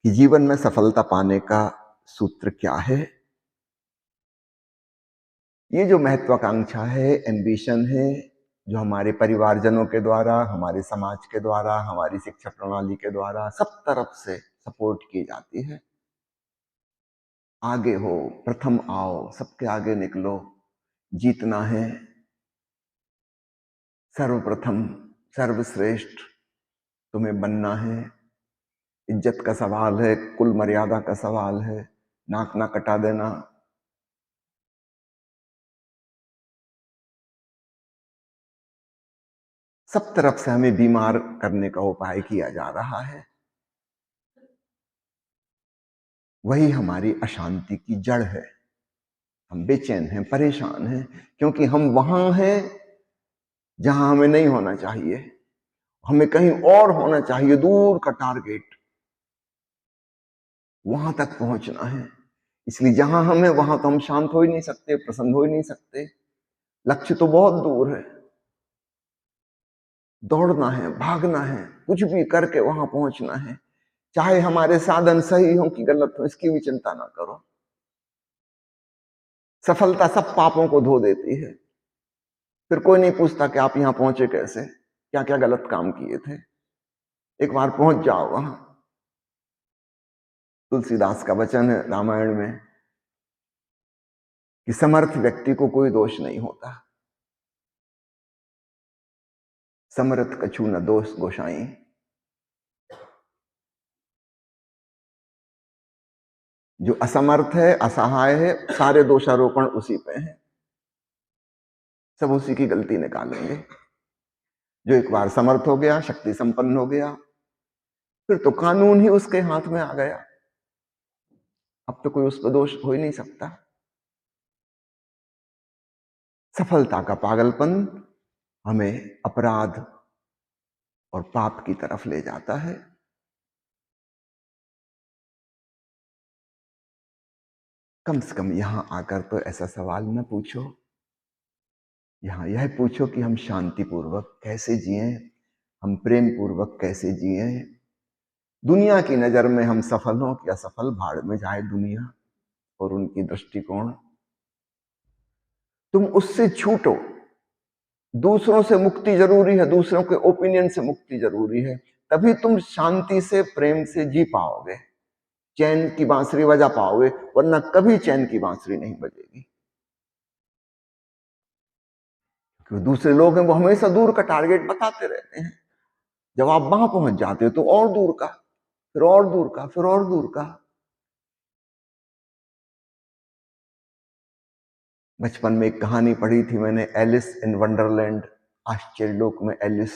कि जीवन में सफलता पाने का सूत्र क्या है। ये जो महत्वाकांक्षा है, एम्बिशन है, जो हमारे परिवारजनों के द्वारा, हमारे समाज के द्वारा, हमारी शिक्षा प्रणाली के द्वारा सब तरफ से सपोर्ट की जाती है। आगे हो, प्रथम आओ, सबके आगे निकलो, जीतना है, सर्वप्रथम, सर्वश्रेष्ठ तुम्हें बनना है। इज्जत का सवाल है, कुल मर्यादा का सवाल है, नाक ना कटा देना। सब तरफ से हमें बीमार करने का उपाय किया जा रहा है। वही हमारी अशांति की जड़ है। हम बेचैन हैं, परेशान हैं, क्योंकि हम वहां हैं जहां हमें नहीं होना चाहिए। हमें कहीं और होना चाहिए, दूर का टारगेट, वहां तक पहुंचना है। इसलिए जहां हम हैं वहां तो हम शांत हो ही नहीं सकते, प्रसन्न हो ही नहीं सकते। लक्ष्य तो बहुत दूर है, दौड़ना है, भागना है, कुछ भी करके वहां पहुंचना है। चाहे हमारे साधन सही हो कि गलत हो, इसकी भी चिंता ना करो। सफलता सब पापों को धो देती है। फिर कोई नहीं पूछता कि आप यहां पहुंचे कैसे, क्या क्या गलत काम किए थे। एक बार पहुंच जाओ वहां। तुलसीदास का वचन है रामायण में कि समर्थ व्यक्ति को कोई दोष नहीं होता। समर्थ कछु न दोष गोसाई। जो असमर्थ है, असहाय है, सारे दोषारोपण उसी पे हैं। सब उसी की गलती निकालेंगे। जो एक बार समर्थ हो गया, शक्ति संपन्न हो गया, फिर तो कानून ही उसके हाथ में आ गया। अब तो कोई उस पर दोष हो ही नहीं सकता। सफलता का पागलपन हमें अपराध और पाप की तरफ ले जाता है। कम से कम यहां आकर तो ऐसा सवाल न पूछो। यहां यह पूछो कि हम शांतिपूर्वक कैसे जिए, हम प्रेम पूर्वक कैसे जिए। दुनिया की नजर में हम सफल हो कि असफल, भाड़ में जाए दुनिया और उनकी दृष्टिकोण। तुम उससे छूटो। दूसरों से मुक्ति जरूरी है, दूसरों के ओपिनियन से मुक्ति जरूरी है, तभी तुम शांति से, प्रेम से जी पाओगे, चैन की बांसुरी बजा पाओगे। वरना कभी चैन की बांसुरी नहीं बजेगी। क्योंकि दूसरे लोग हैं, वो हमेशा दूर का टारगेट बताते रहते हैं। जब आप वहां पहुंच जाते हो तो और दूर का, फिर और दूर का, फिर और दूर का। बचपन में एक कहानी पढ़ी थी मैंने, एलिस इन वंडरलैंड, आश्चर्य लोक में एलिस।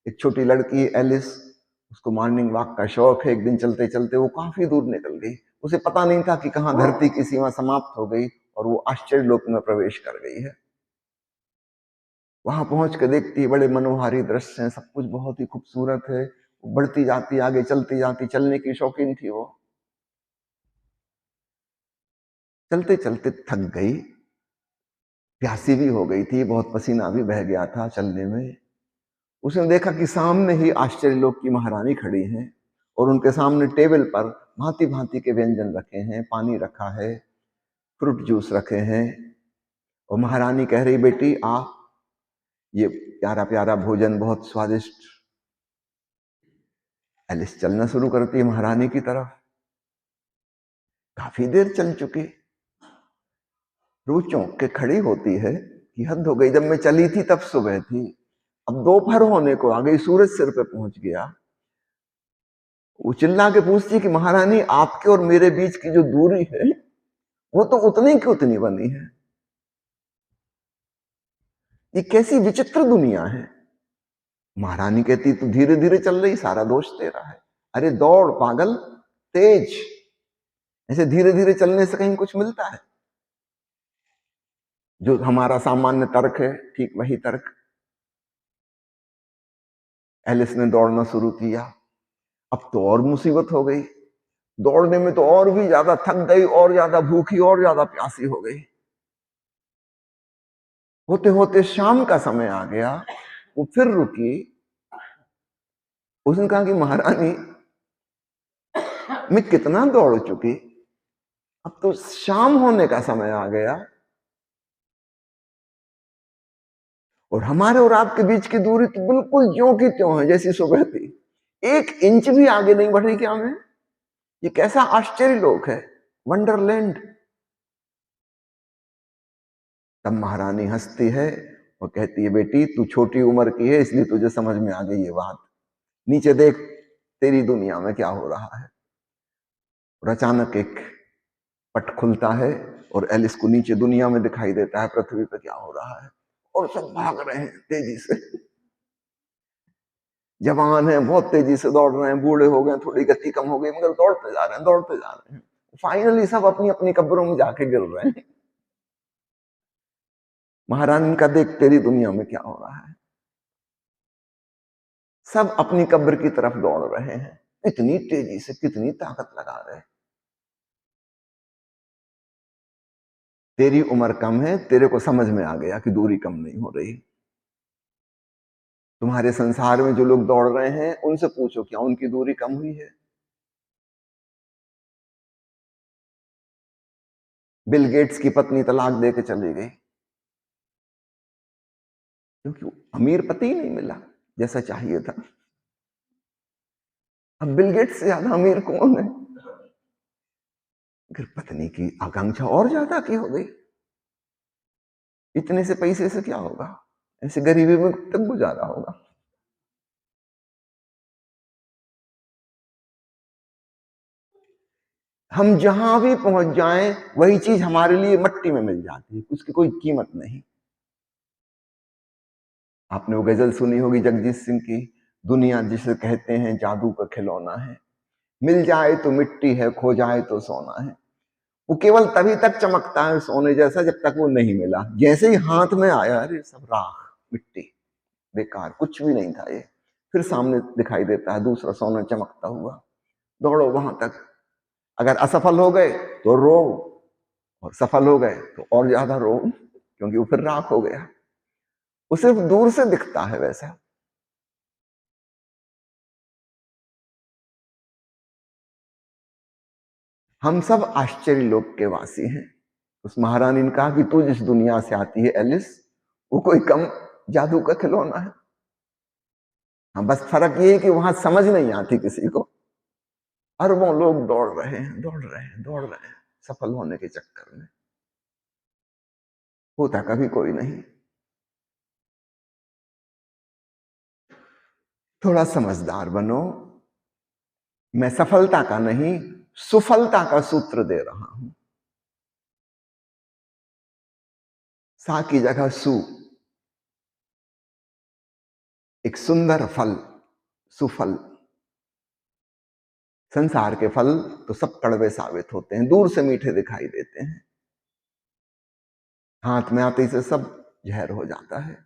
एक छोटी लड़की एलिस, उसको मॉर्निंग वॉक का शौक है। एक दिन चलते चलते वो काफी दूर निकल गई। उसे पता नहीं था कि कहां धरती की सीमा समाप्त हो गई और वो आश्चर्य लोक में प्रवेश कर गई है। वहां पहुंच के देखती है, बड़े मनोहारी दृश्य हैं, सब कुछ बहुत ही खूबसूरत है। वो बढ़ती जाती, आगे चलती जाती, चलने की शौकीन थी वो। चलते चलते थक गई, प्यासी भी हो गई थी, बहुत पसीना भी बह गया था चलने में। उसने देखा कि सामने ही आश्चर्य लोक की महारानी खड़ी हैं और उनके सामने टेबल पर भांति भांति के व्यंजन रखे हैं, पानी रखा है, फ्रूट जूस रखे हैं। और महारानी कह रही, बेटी आ, ये प्यारा प्यारा भोजन बहुत स्वादिष्ट। एलिस चलना शुरू करती है महारानी की तरफ। काफी देर चल चुकी, रू चौंक के खड़ी होती है कि हद हो गई, जब मैं चली थी तब सुबह थी, अब दोपहर होने को आ गई, सूरज सिर पे पहुंच गया। वो चिल्ला के पूछती कि महारानी, आपके और मेरे बीच की जो दूरी है वो तो उतनी की उतनी बनी है। ये कैसी विचित्र दुनिया है। महारानी कहती, तू धीरे धीरे चल रही, सारा दोष तेरा है। अरे दौड़ पागल, तेज। ऐसे धीरे धीरे चलने से कहीं कुछ मिलता है? जो हमारा सामान्य तर्क है, ठीक वही तर्क। एलिस ने दौड़ना शुरू किया। अब तो और मुसीबत हो गई। दौड़ने में तो और भी ज्यादा थक गई, और ज्यादा भूखी, और ज्यादा प्यासी हो गई। होते होते शाम का समय आ गया। वो फिर रुकी। उसने कहा कि महारानी, मैं कितना दौड़ चुकी, अब तो शाम होने का समय आ गया और हमारे और आपके बीच की दूरी तो बिल्कुल ज्यों की त्यों है जैसी सुबह थी। 1 इंच भी आगे नहीं बढ़ी क्या मैं? ये कैसा आश्चर्य लोक है, वंडरलैंड। तब महारानी हंसती है और कहती है, बेटी तू छोटी उम्र की है इसलिए तुझे समझ में आ गई ये बात। नीचे देख तेरी दुनिया में क्या हो रहा है। और अचानक एक पट खुलता है और एलिस को नीचे दुनिया में दिखाई देता है, पृथ्वी पे क्या हो रहा है। और सब भाग रहे हैं तेजी से। जवान है बहुत तेजी से दौड़ रहे हैं, बूढ़े हो गए थोड़ी गति कम हो गई मगर दौड़ते जा रहे हैं, दौड़ते जा रहे हैं। फाइनली सब अपनी अपनी कब्रों में जाके गिर रहे हैं। महारानी का देख तेरी दुनिया में क्या हो रहा है। सब अपनी कब्र की तरफ दौड़ रहे हैं, कितनी तेजी से, कितनी ताकत लगा रहे हैं। तेरी उम्र कम है, तेरे को समझ में आ गया कि दूरी कम नहीं हो रही। तुम्हारे संसार में जो लोग दौड़ रहे हैं उनसे पूछो क्या उनकी दूरी कम हुई है। बिल गेट्स की पत्नी तलाक दे के चली गई क्योंकि अमीर पति ही नहीं मिला जैसा चाहिए था। अब बिल गेट्स से ज्यादा अमीर कौन है? फिर पत्नी की आकांक्षा और ज्यादा की हो गई, इतने से पैसे से क्या होगा, ऐसे गरीबी में तक गुजारा होगा। हम जहां भी पहुंच जाएं वही चीज हमारे लिए मट्टी में मिल जाती है, उसकी कोई कीमत नहीं। आपने वो गजल सुनी होगी जगजीत सिंह की, दुनिया जिसे कहते हैं जादू का खिलौना है, मिल जाए तो मिट्टी है, खो जाए तो सोना है। वो केवल तभी तक चमकता है सोने जैसा जब तक वो नहीं मिला। जैसे ही हाथ में आया, अरे सब राख, मिट्टी, बेकार, कुछ भी नहीं था ये। फिर सामने दिखाई देता है दूसरा सोना चमकता हुआ। दौड़ो वहां तक। अगर असफल हो गए तो रो, और सफल हो गए तो और ज्यादा रो, क्योंकि वो फिर राख हो गया। वो सिर्फ दूर से दिखता है वैसा। हम सब आश्चर्य लोक के वासी हैं। उस महारानी ने कहा कि तू जिस दुनिया से आती है एलिस, वो कोई कम जादू का खिलौना है। हाँ, बस फर्क ये है कि वहां समझ नहीं आती किसी को। अरबों लोग दौड़ रहे हैं, दौड़ रहे हैं, दौड़ रहे हैं, सफल होने के चक्कर में। होता कभी कोई नहीं। थोड़ा समझदार बनो। मैं सफलता का नहीं, सुफलता का सूत्र दे रहा हूं। सा की जगह सु, एक सुंदर फल, सुफल। संसार के फल तो सब कड़वे साबित होते हैं, दूर से मीठे दिखाई देते हैं, हाथ में आते ही से सब जहर हो जाता है।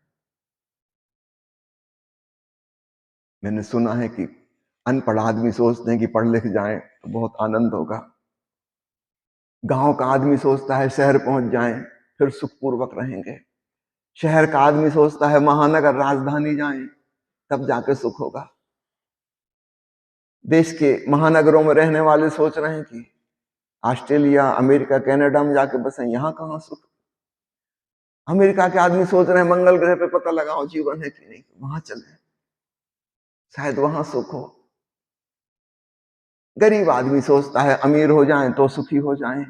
मैंने सुना है कि अनपढ़ आदमी सोचते हैं कि पढ़ लिख जाएं तो बहुत आनंद होगा। गांव का आदमी सोचता है शहर पहुंच जाएं फिर सुखपूर्वक रहेंगे। शहर का आदमी सोचता है महानगर राजधानी जाएं तब जाके सुख होगा। देश के महानगरों में रहने वाले सोच रहे हैं कि ऑस्ट्रेलिया, अमेरिका, कनाडा में जाके बसें, यहां कहां सुख। अमेरिका के आदमी सोच रहे हैं मंगल ग्रह पे पता लगाओ जीवन है कि नहीं, वहां चले, शायद वहां सुख हो। गरीब आदमी सोचता है अमीर हो जाएं तो सुखी हो जाएं।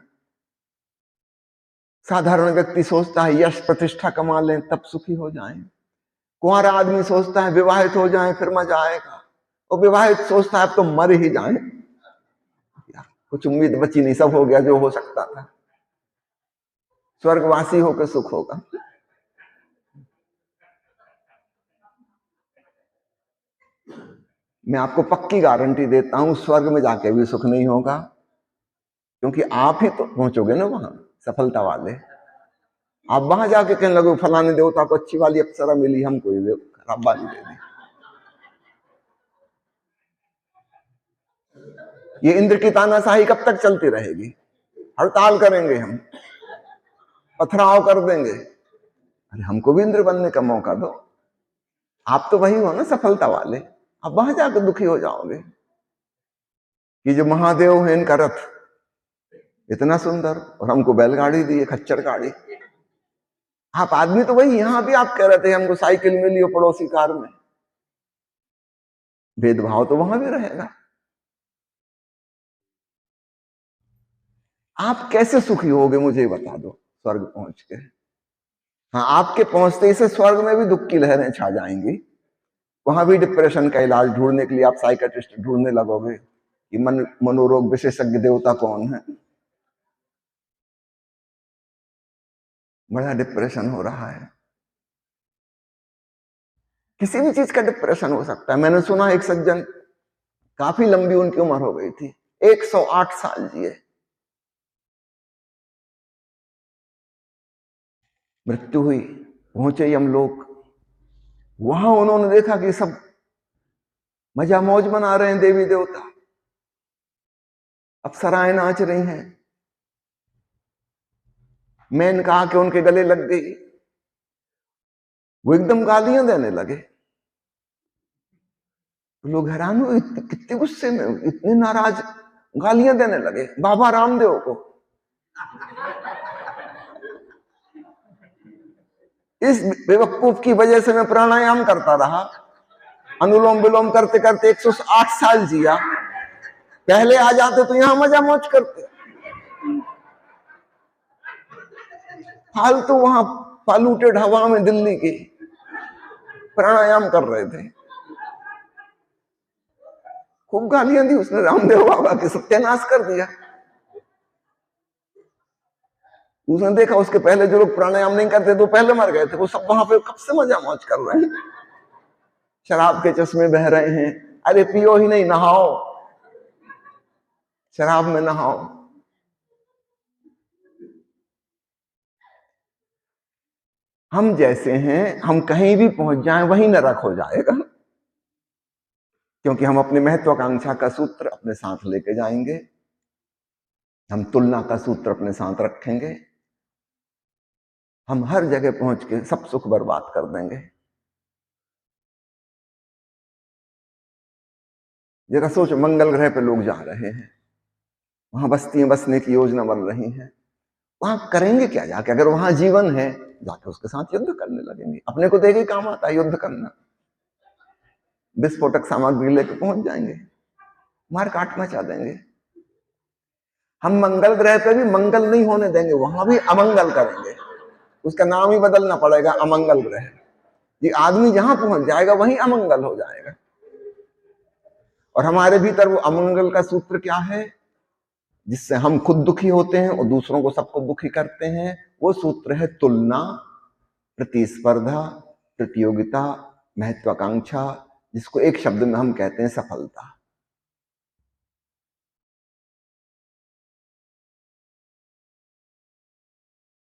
साधारण व्यक्ति सोचता है यश प्रतिष्ठा कमा लें तब सुखी हो जाएं। कुंवारा आदमी सोचता है विवाहित हो जाएं फिर मजा आएगा। और विवाहित सोचता है अब तो मर ही जाएं, कुछ उम्मीद बची नहीं, सब हो गया जो हो सकता था, स्वर्गवासी होकर सुख होगा। मैं आपको पक्की गारंटी देता हूं स्वर्ग में जाके भी सुख नहीं होगा, क्योंकि आप ही तो पहुंचोगे ना वहां, सफलता वाले। आप वहां जाके कहने लगे फलाने देवता को अच्छी वाली अप्सरा मिली, हमको ये खराब वाली दे दी। ये इंद्र की तानाशाही कब तक चलती रहेगी? हड़ताल करेंगे हम, पथराव कर देंगे। अरे हमको भी इंद्र बनने का मौका दो। आप तो वही हो ना सफलता वाले, आप वहां जाकर दुखी हो जाओगे। कि जो महादेव है इनका रथ इतना सुंदर, और हमको बैलगाड़ी दी है, खच्चर गाड़ी। आप आदमी तो वही, यहां भी आप कह रहे थे हमको साइकिल मिली हो पड़ोसी कार में, भेदभाव तो वहां भी रहेगा। आप कैसे सुखी होगे मुझे बता दो स्वर्ग पहुंच के। हाँ, आपके पहुंचते ही से स्वर्ग में भी दुख की लहरें छा जाएंगी, वहां भी डिप्रेशन का इलाज ढूंढने के लिए आप साइकेट्रिस्ट ढूंढने लगोगे कि मनोरोग विशेषज्ञ देवता कौन है। बड़ा डिप्रेशन हो रहा है, किसी भी चीज का डिप्रेशन हो सकता है। मैंने सुना एक सज्जन, काफी लंबी उनकी उम्र हो गई थी, 108 साल जिए, मृत्यु हुई, पहुंचे हम लोग, वहां उन्होंने देखा कि सब मजा मौज मना रहे हैं, देवी देवता, अप्सराएं नाच रही हैं। मैंने कहा कि उनके गले लग गई, वो एकदम गालियां देने लगे। तो लोग हैरान हुए, कितने गुस्से में, इतने नाराज, गालियां देने लगे बाबा रामदेव को। इस बेवकूफ की वजह से मैं प्राणायाम करता रहा, अनुलोम विलोम करते करते 108 साल जिया। पहले आ जाते तो यहां मजा मौज करते, फालतू वहां पॉल्यूटेड हवा में दिल्ली की प्राणायाम कर रहे थे। खूब गालियां दी उसने रामदेव बाबा की, सत्यानाश कर दिया। उसने देखा उसके पहले जो लोग प्राणायाम नहीं करते तो पहले मर गए थे, वो सब वहां पे कब से मजा मौज कर रहे हैं, शराब के चश्मे बह रहे हैं। अरे पियो ही नहीं, नहाओ, शराब में नहाओ। हम जैसे हैं, हम कहीं भी पहुंच जाएं वहीं नरक हो जाएगा, क्योंकि हम अपनी महत्वाकांक्षा का सूत्र अपने साथ लेके जाएंगे, हम तुलना का सूत्र अपने साथ रखेंगे, हम हर जगह पहुंच के सब सुख बर्बाद कर देंगे। जरा सोच, मंगल ग्रह पे लोग जा रहे हैं, वहां बस्तियां बसने की योजना बन रही है, वहां करेंगे क्या जाके? अगर वहां जीवन है, जाके उसके साथ युद्ध करने लगेंगे, अपने को देखे काम आता है युद्ध करना, विस्फोटक सामग्री लेके पहुंच जाएंगे, मार काट मचा देंगे। हम मंगल ग्रह पे भी मंगल नहीं होने देंगे, वहां भी अमंगल करेंगे, उसका नाम ही बदलना पड़ेगा, अमंगल ग्रह। ये आदमी जहां पहुंच जाएगा वहीं अमंगल हो जाएगा। और हमारे भीतर वो अमंगल का सूत्र क्या है, जिससे हम खुद दुखी होते हैं और दूसरों को सबको दुखी करते हैं? वो सूत्र है तुलना, प्रतिस्पर्धा, प्रतियोगिता, महत्वाकांक्षा, जिसको एक शब्द में हम कहते हैं सफलता।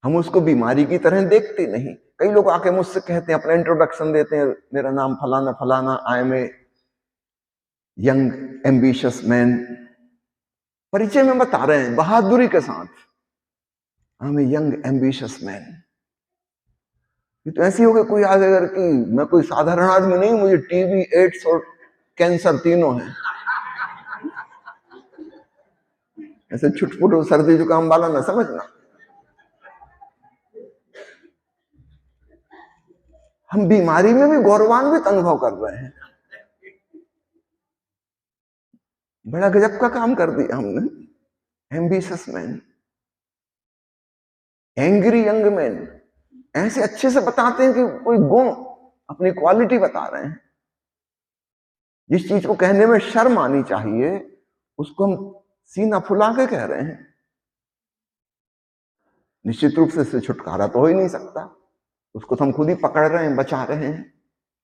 हम उसको बीमारी की तरह देखते नहीं। कई लोग आके मुझसे कहते हैं, अपना इंट्रोडक्शन देते हैं, मेरा नाम फलाना फलाना, I am a young ambitious man, परिचय में बता रहे हैं बहादुरी के साथ, I am a young ambitious man. ये तो ऐसी हो गई, कोई आ गया कि मैं कोई साधारण आदमी नहीं, मुझे टीबी, एड्स और कैंसर तीनों है। ऐसे छुटपुट सर्दी जुकाम वाला ना समझना। हम बीमारी में भी गौरवान्वित अनुभव कर रहे हैं। बड़ा गजब का काम कर दिया हमने। Ambitious man, angry young man, ऐसे अच्छे से बताते हैं कि कोई गुण, अपनी क्वालिटी बता रहे हैं। जिस चीज को कहने में शर्म आनी चाहिए, उसको हम सीना फुला के कह रहे हैं। निश्चित रूप से इससे छुटकारा तो हो ही नहीं सकता, उसको तो हम खुद ही पकड़ रहे हैं, बचा रहे हैं,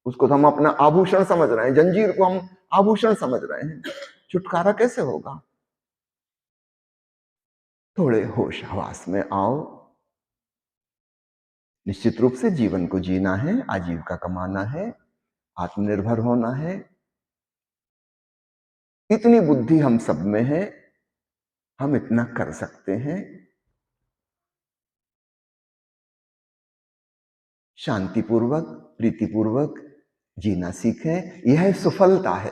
उसको तो हम अपना आभूषण समझ रहे हैं, जंजीर को हम आभूषण समझ रहे हैं। छुटकारा कैसे होगा? थोड़े होश हवास में आओ। निश्चित रूप से जीवन को जीना है, आजीविका कमाना है, आत्मनिर्भर होना है, इतनी बुद्धि हम सब में है, हम इतना कर सकते हैं। शांतिपूर्वक, प्रीतिपूर्वक जीना सीखें, यह सफलता है।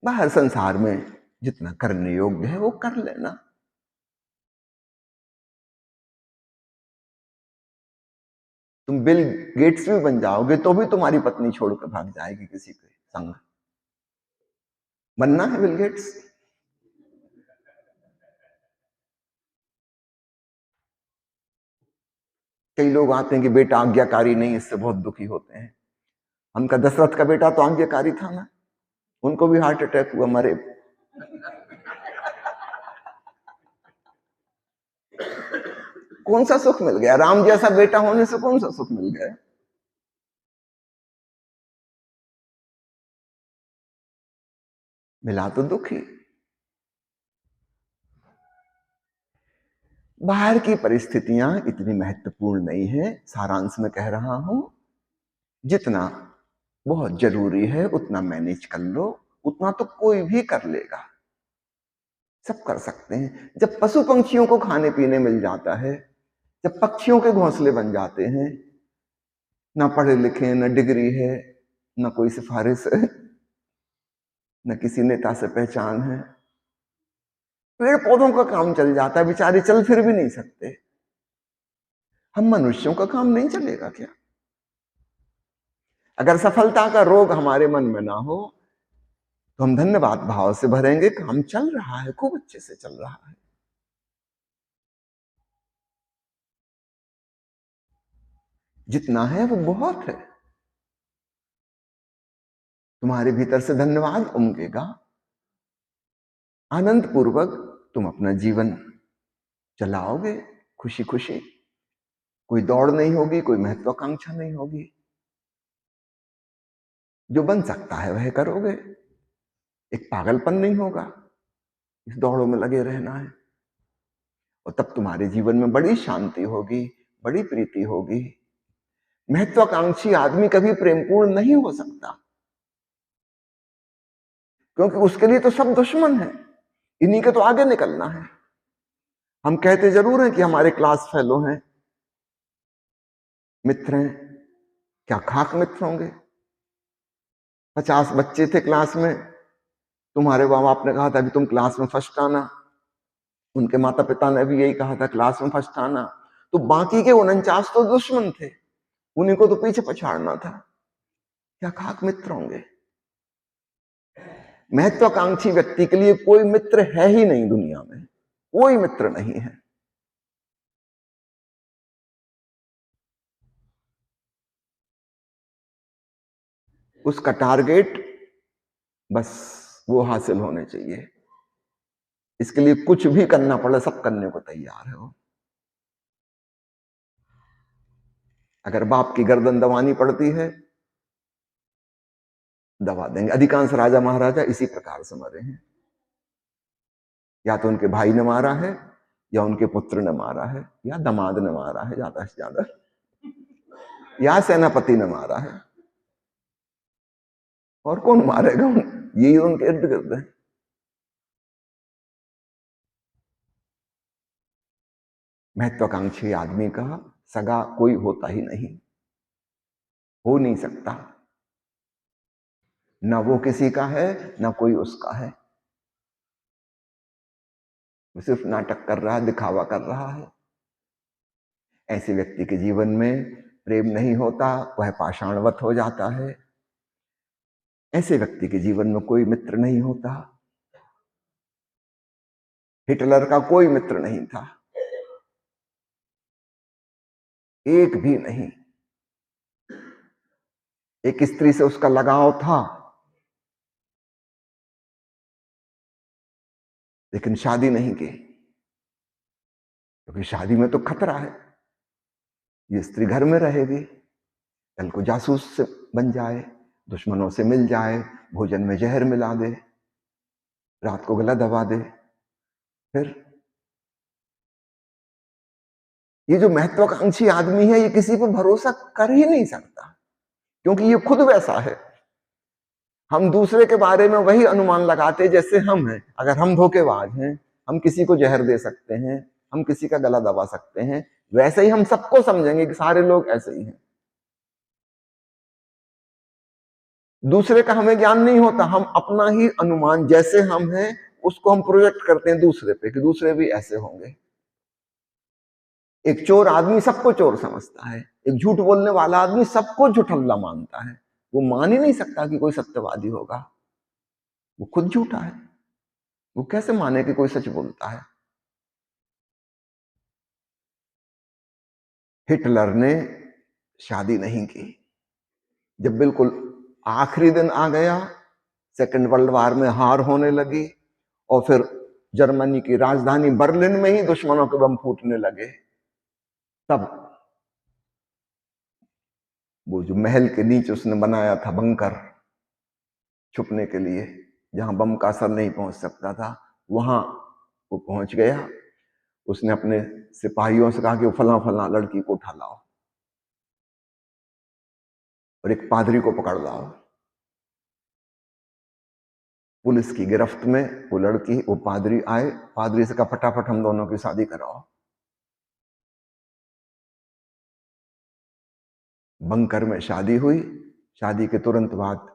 बाहर संसार में जितना करने योग्य है वो कर लेना। तुम बिल गेट्स भी बन जाओगे तो भी तुम्हारी पत्नी छोड़कर भाग जाएगी किसी के संग। बनना है बिल गेट्स। कई लोग आते हैं कि बेटा आज्ञाकारी नहीं, इससे बहुत दुखी होते हैं। उनका दशरथ का बेटा तो आज्ञाकारी था ना, उनको भी हार्ट अटैक हुआ, मरे। कौन सा सुख मिल गया? राम जैसा बेटा होने से कौन सा सुख मिल गया? मिला तो दुखी। बाहर की परिस्थितियां इतनी महत्वपूर्ण नहीं है, सारांश में कह रहा हूं। जितना बहुत जरूरी है उतना मैनेज कर लो, उतना तो कोई भी कर लेगा, सब कर सकते हैं। जब पशु पंछियों को खाने पीने मिल जाता है, जब पक्षियों के घोंसले बन जाते हैं, ना पढ़े लिखे, न डिग्री है, न कोई सिफारिश है, न किसी नेता से पहचान है, पेड़ पौधों का काम चल जाता है, बेचारे चल फिर भी नहीं सकते, हम मनुष्यों का काम नहीं चलेगा क्या? अगर सफलता का रोग हमारे मन में ना हो तो हम धन्यवाद भाव से भरेंगे, काम चल रहा है, खूब अच्छे से चल रहा है। जितना है वो बहुत है। तुम्हारे भीतर से धन्यवाद उमगेगा, आनंद पूर्वक तुम अपना जीवन चलाओगे, खुशी खुशी। कोई दौड़ नहीं होगी, कोई महत्वाकांक्षा नहीं होगी, जो बन सकता है वह करोगे। एक पागलपन नहीं होगा, इस दौड़ों में लगे रहना है। और तब तुम्हारे जीवन में बड़ी शांति होगी, बड़ी प्रीति होगी। महत्वाकांक्षी आदमी कभी प्रेमपूर्ण नहीं हो सकता, क्योंकि उसके लिए तो सब दुश्मन है, इन्हीं के तो आगे निकलना है। हम कहते जरूर हैं कि हमारे क्लास फेलो हैं, मित्र हैं, क्या खाक मित्र होंगे? 50 बच्चे थे क्लास में, तुम्हारे माँ बाप ने कहा था कि तुम क्लास में फर्स्ट आना, उनके माता पिता ने भी यही कहा था क्लास में फर्स्ट आना, तो बाकी के 49 तो दुश्मन थे, उन्हीं को तो पीछे पछाड़ना था। क्या खाक मित्र होंगे? महत्वाकांक्षी व्यक्ति के लिए कोई मित्र है ही नहीं दुनिया में, कोई मित्र नहीं है। उसका टारगेट बस वो हासिल होने चाहिए, इसके लिए कुछ भी करना पड़े सब करने को तैयार है वो। अगर बाप की गर्दन दबानी पड़ती है दबा देंगे। अधिकांश राजा महाराजा इसी प्रकार से मरे हैं, या तो उनके भाई ने मारा है, या उनके पुत्र ने मारा है, या दामाद ने मारा है ज्यादा से ज्यादा, या सेनापति ने मारा है। और कौन मारेगा? यही उनके इर्द गिर्द है। महत्वाकांक्षी आदमी का सगा कोई होता ही नहीं, हो नहीं सकता। ना वो किसी का है, ना कोई उसका है। वो सिर्फ नाटक कर रहा है, दिखावा कर रहा है। ऐसे व्यक्ति के जीवन में प्रेम नहीं होता, वह पाषाणवत हो जाता है। ऐसे व्यक्ति के जीवन में कोई मित्र नहीं होता। हिटलर का कोई मित्र नहीं था, एक भी नहीं। एक स्त्री से उसका लगाव था, लेकिन शादी नहीं की, क्योंकि शादी में तो खतरा है। ये स्त्री घर में रहेगी, कल को जासूस से बन जाए, दुश्मनों से मिल जाए, भोजन में जहर मिला दे, रात को गला दबा दे। फिर ये जो महत्वाकांक्षी आदमी है, ये किसी पर भरोसा कर ही नहीं सकता, क्योंकि ये खुद वैसा है। हम दूसरे के बारे में वही अनुमान लगाते जैसे हम हैं। अगर हम धोखेबाज हैं, हम किसी को जहर दे सकते हैं, हम किसी का गला दबा सकते हैं, वैसे ही हम सबको समझेंगे कि सारे लोग ऐसे ही हैं। दूसरे का हमें ज्ञान नहीं होता, हम अपना ही अनुमान जैसे हम हैं उसको हम प्रोजेक्ट करते हैं दूसरे पे कि दूसरे भी ऐसे होंगे। एक चोर आदमी सबको चोर समझता है, एक झूठ बोलने वाला आदमी सबको झूठल्ला मानता है। वो मान ही नहीं सकता कि कोई सत्यवादी होगा, वो खुद झूठा है। वो कैसे माने कि कोई सच बोलता है? हिटलर ने शादी नहीं की। जब बिल्कुल आखिरी दिन आ गया, सेकेंड वर्ल्ड वार में हार होने लगी और फिर जर्मनी की राजधानी बर्लिन में ही दुश्मनों के बम फूटने लगे, तब वो जो महल के नीचे उसने बनाया था बंकर छुपने के लिए, जहां बम का असर नहीं पहुंच सकता था, वहां वो पहुंच गया। उसने अपने सिपाहियों से कहा कि वो फला फला लड़की को उठा लाओ और एक पादरी को पकड़ लाओ। पुलिस की गिरफ्त में वो लड़की, वो पादरी आए, पादरी से कहा फटाफट हम दोनों की शादी कराओ। बंकर में शादी हुई। शादी के तुरंत बाद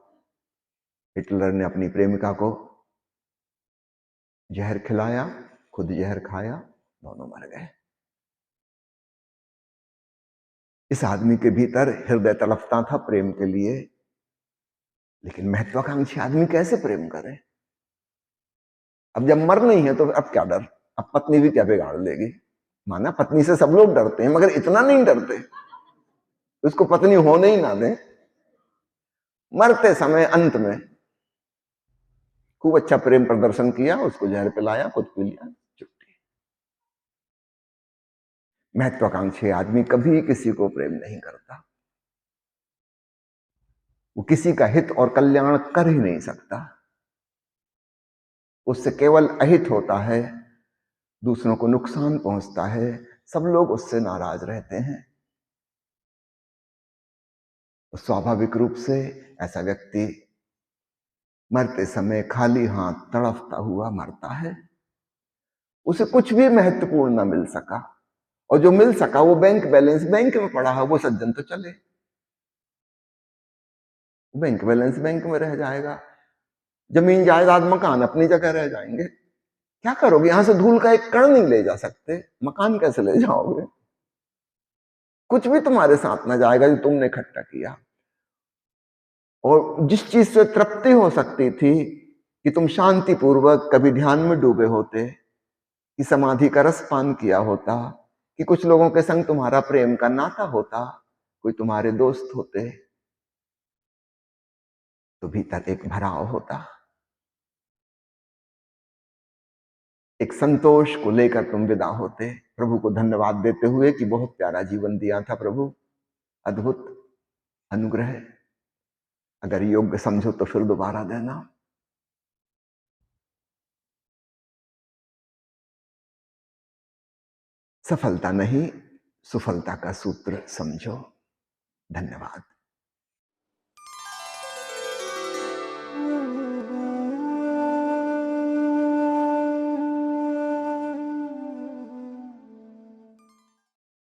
हिटलर ने अपनी प्रेमिका को जहर खिलाया, खुद जहर खाया, दोनों मर गए। इस आदमी के भीतर हृदय तड़पता था प्रेम के लिए, लेकिन महत्वाकांक्षी आदमी कैसे प्रेम करे? अब जब मर नहीं है तो अब क्या डर? अब पत्नी भी क्या बिगाड़ लेगी? माना पत्नी से सब लोग डरते हैं, मगर इतना नहीं डरते उसको पत्नी होने ही ना दें। मरते समय अंत में खूब अच्छा प्रेम प्रदर्शन किया, उसको जहर पिलाया, खुद पी लिया, छुट्टी। महत्वाकांक्षी आदमी कभी किसी को प्रेम नहीं करता। वो किसी का हित और कल्याण कर ही नहीं सकता। उससे केवल अहित होता है, दूसरों को नुकसान पहुंचता है, सब लोग उससे नाराज रहते हैं। तो स्वाभाविक रूप से ऐसा व्यक्ति मरते समय खाली हाथ तड़फता हुआ मरता है। उसे कुछ भी महत्वपूर्ण ना मिल सका, और जो मिल सका वो बैंक बैलेंस बैंक में पड़ा है, वो सज्जन तो चले, बैंक बैलेंस बैंक में रह जाएगा। जमीन जायदाद मकान अपनी जगह रह जाएंगे। क्या करोगे? यहां से धूल का एक कण नहीं ले जा सकते, मकान कैसे ले जाओगे? कुछ भी तुम्हारे साथ ना जाएगा जो तुमने इकट्ठा किया। और जिस चीज से तृप्ति हो सकती थी कि तुम शांति पूर्वक कभी ध्यान में डूबे होते, कि समाधि का रस पान किया होता, कि कुछ लोगों के संग तुम्हारा प्रेम का नाता होता, कोई तुम्हारे दोस्त होते, तो भीतर एक भराव होता, एक संतोष को लेकर तुम विदा होते, प्रभु को धन्यवाद देते हुए कि बहुत प्यारा जीवन दिया था प्रभु, अद्भुत अनुग्रह, अगर योग्य समझो तो फिर दोबारा देना। सफलता नहीं, सुफलता का सूत्र समझो। धन्यवाद।